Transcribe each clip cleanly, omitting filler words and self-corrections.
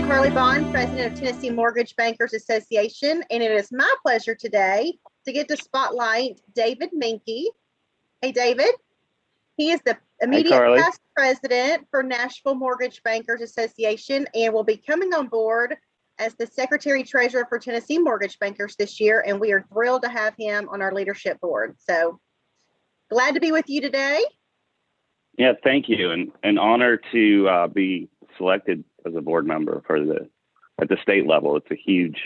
Carly Bond, President of Tennessee Mortgage Bankers Association, and it is my pleasure today to get to spotlight David Menke. Hey, David. He is the immediate past president for Nashville Mortgage Bankers Association and will be coming on board as the Secretary Treasurer for Tennessee Mortgage Bankers this year, and we are thrilled to have him on our leadership board. So glad to be with you today. Yeah, thank you, and an honor to be selected as a board member at the state level. It's a huge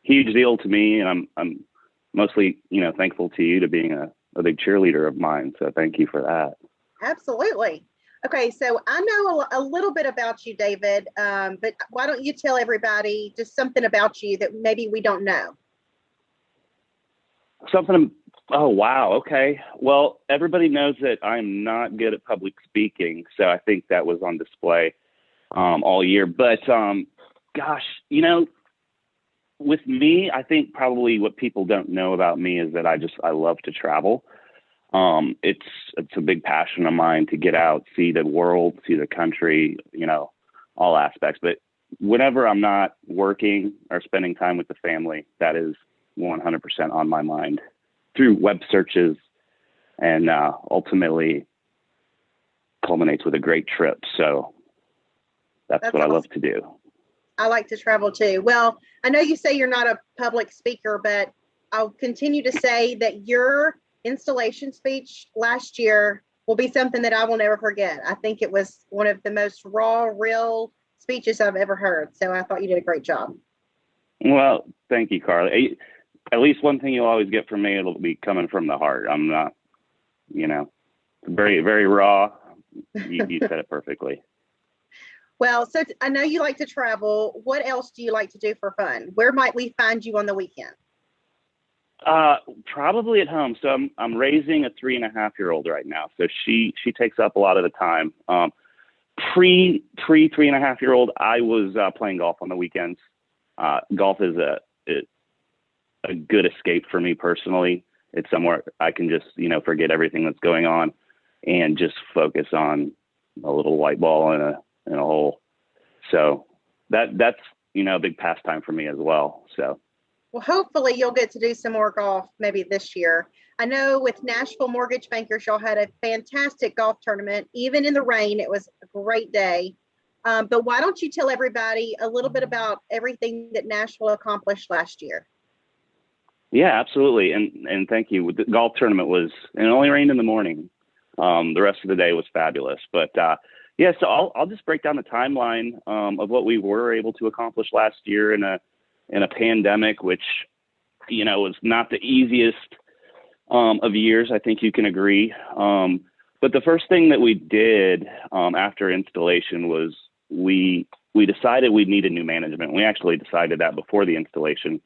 deal to me, and I'm mostly thankful to you to being a big cheerleader of mine. So thank you for that. Absolutely. Okay, so I know a little bit about you, David, but why don't you tell everybody just something about you that maybe we don't know? Oh, wow. Okay. Well, everybody knows that I'm not good at public speaking, so I think that was on display all year. But gosh, with me, I think probably what people don't know about me is that I love to travel. It's a big passion of mine to get out, see the world, see the country, all aspects. But whenever I'm not working or spending time with the family, that is 100% on my mind through web searches, and ultimately culminates with a great trip. So that's what awesome. I love to do. I like to travel too. Well, I know you say you're not a public speaker, but I'll continue to say that your installation speech last year will be something that I will never forget. I think it was one of the most raw, real speeches I've ever heard. So I thought you did a great job. Well, thank you, Carly. At least one thing you'll always get from me, it'll be coming from the heart. I'm not, very, very raw. You said it perfectly. Well, so I know you like to travel. What else do you like to do for fun? Where might we find you on the weekend? Probably at home. So I'm raising a 3.5-year-old right now. So she takes up a lot of the time. Pre 3.5-year-old, I was playing golf on the weekends. Golf is a good escape for me personally. It's somewhere I can just, forget everything that's going on and just focus on a little white ball in a hole. So that's, a big pastime for me as well. So. Well, hopefully you'll get to do some more golf maybe this year. I know with Nashville Mortgage Bankers, y'all had a fantastic golf tournament. Even in the rain, it was a great day. But why don't you tell everybody a little bit about everything that Nashville accomplished last year? Yeah, absolutely. And thank you. The golf tournament it only rained in the morning. The rest of the day was fabulous. But so I'll just break down the timeline of what we were able to accomplish last year in a pandemic, which, was not the easiest of years. I think you can agree. But the first thing that we did after installation was we decided we'd need a new management. We actually decided that before the installation.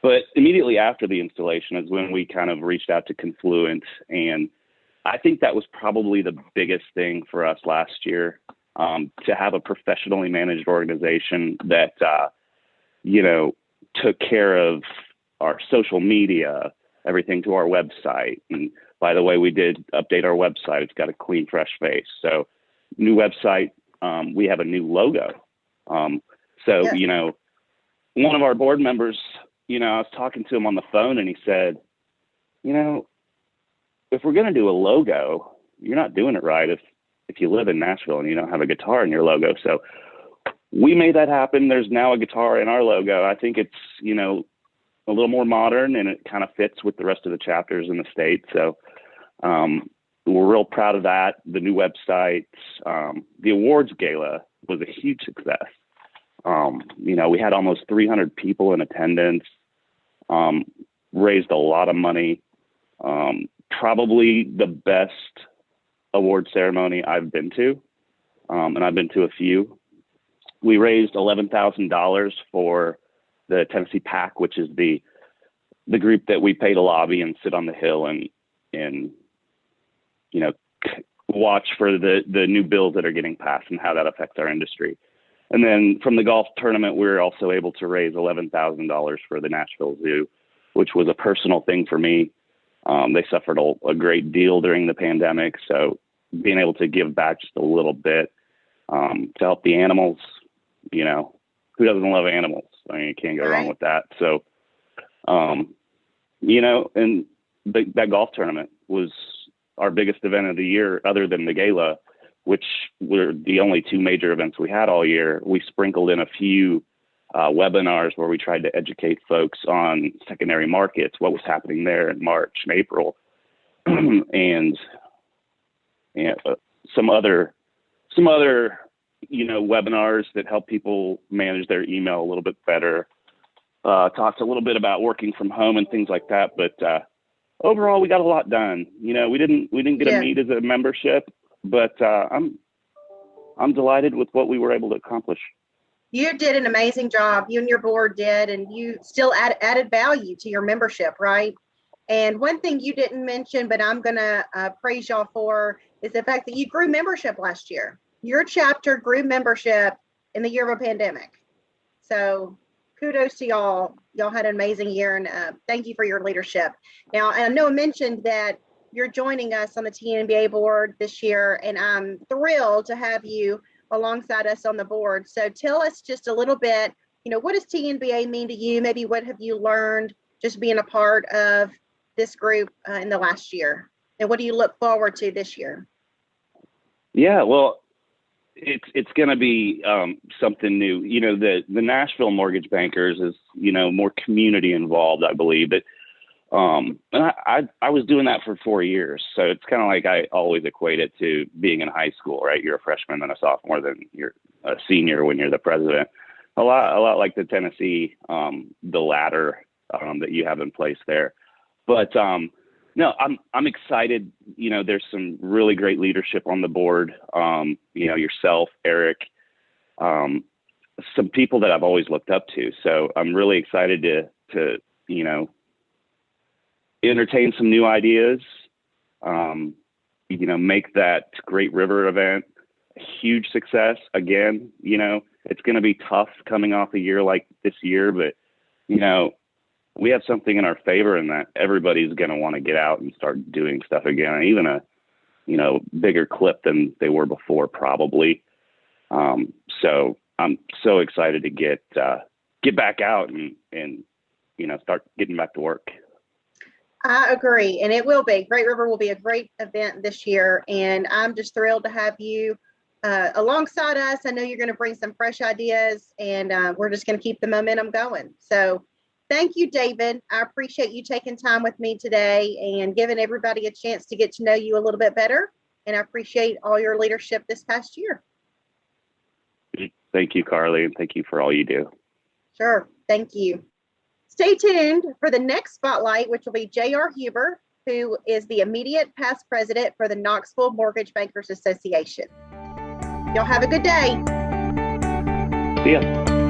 But immediately after the installation is when we kind of reached out to Confluent. And I think that was probably the biggest thing for us last year, to have a professionally managed organization that, took care of our social media, everything to our website. And by the way, we did update our website. It's got a clean, fresh face. So new website, we have a new logo. One of our board members, I was talking to him on the phone and he said, if we're going to do a logo, you're not doing it right if you live in Nashville and you don't have a guitar in your logo. So we made that happen. There's now a guitar in our logo. I think it's, a little more modern and it kind of fits with the rest of the chapters in the state. So we're real proud of that. The new website, the awards gala was a huge success. We had almost 300 people in attendance, raised a lot of money, probably the best award ceremony I've been to. And I've been to a few. We raised $11,000 for the Tennessee PAC, which is the group that we pay to lobby and sit on the Hill and watch for the new bills that are getting passed and how that affects our industry. And then from the golf tournament, we were also able to raise $11,000 for the Nashville Zoo, which was a personal thing for me. They suffered a great deal during the pandemic. So being able to give back just a little bit to help the animals you know, who doesn't love animals? I mean, you can't go wrong with that. So, you know, and that golf tournament was our biggest event of the year, other than the gala, which were the only two major events we had all year. We sprinkled in a few webinars where we tried to educate folks on secondary markets, what was happening there in March and April, and some other, you know, webinars that help people manage their email a little bit better. Talked a little bit about working from home and things like that, but overall we got a lot done. You know, we didn't get a meet as a membership, but I'm delighted with what we were able to accomplish. You did an amazing job. You and your board did, and you still added value to your membership, right? And one thing you didn't mention, but I'm going to praise y'all for, is the fact that you grew membership last year. Your chapter grew membership in the year of a pandemic. So kudos to y'all. Y'all had an amazing year, and thank you for your leadership. Now, I know I mentioned that you're joining us on the TNMBA board this year, and I'm thrilled to have you alongside us on the board. So tell us just a little bit, you know, what does TNMBA mean to you? Maybe what have you learned just being a part of this group in the last year? And what do you look forward to this year? Yeah, well, it's going to be something new. You know, the Nashville Mortgage Bankers is, you know, more community involved, I believe. But and I was doing that for 4 years. So it's kind of like I always equate it to being in high school, right? You're a freshman and a sophomore, then you're a senior when you're the president. A lot like the Tennessee, the ladder that you have in place there. But no, I'm excited. You know, there's some really great leadership on the board. You know, yourself, Eric, some people that I've always looked up to. So I'm really excited to you know, entertain some new ideas, you know, make that Great River event a huge success. Again, you know, it's going to be tough coming off a year like this year, but, you know, we have something in our favor in that everybody's going to want to get out and start doing stuff again, even a, you know, bigger clip than they were before, probably. So I'm so excited to get back out and, you know, start getting back to work. I agree. And it will be. Great River will be a great event this year. And I'm just thrilled to have you alongside us. I know you're going to bring some fresh ideas, and we're just going to keep the momentum going. So thank you, David. I appreciate you taking time with me today and giving everybody a chance to get to know you a little bit better. And I appreciate all your leadership this past year. Thank you, Carly, and thank you for all you do. Sure. Thank you. Stay tuned for the next spotlight, which will be J.R. Huber, who is the immediate past president for the Knoxville Mortgage Bankers Association. Y'all have a good day. See ya.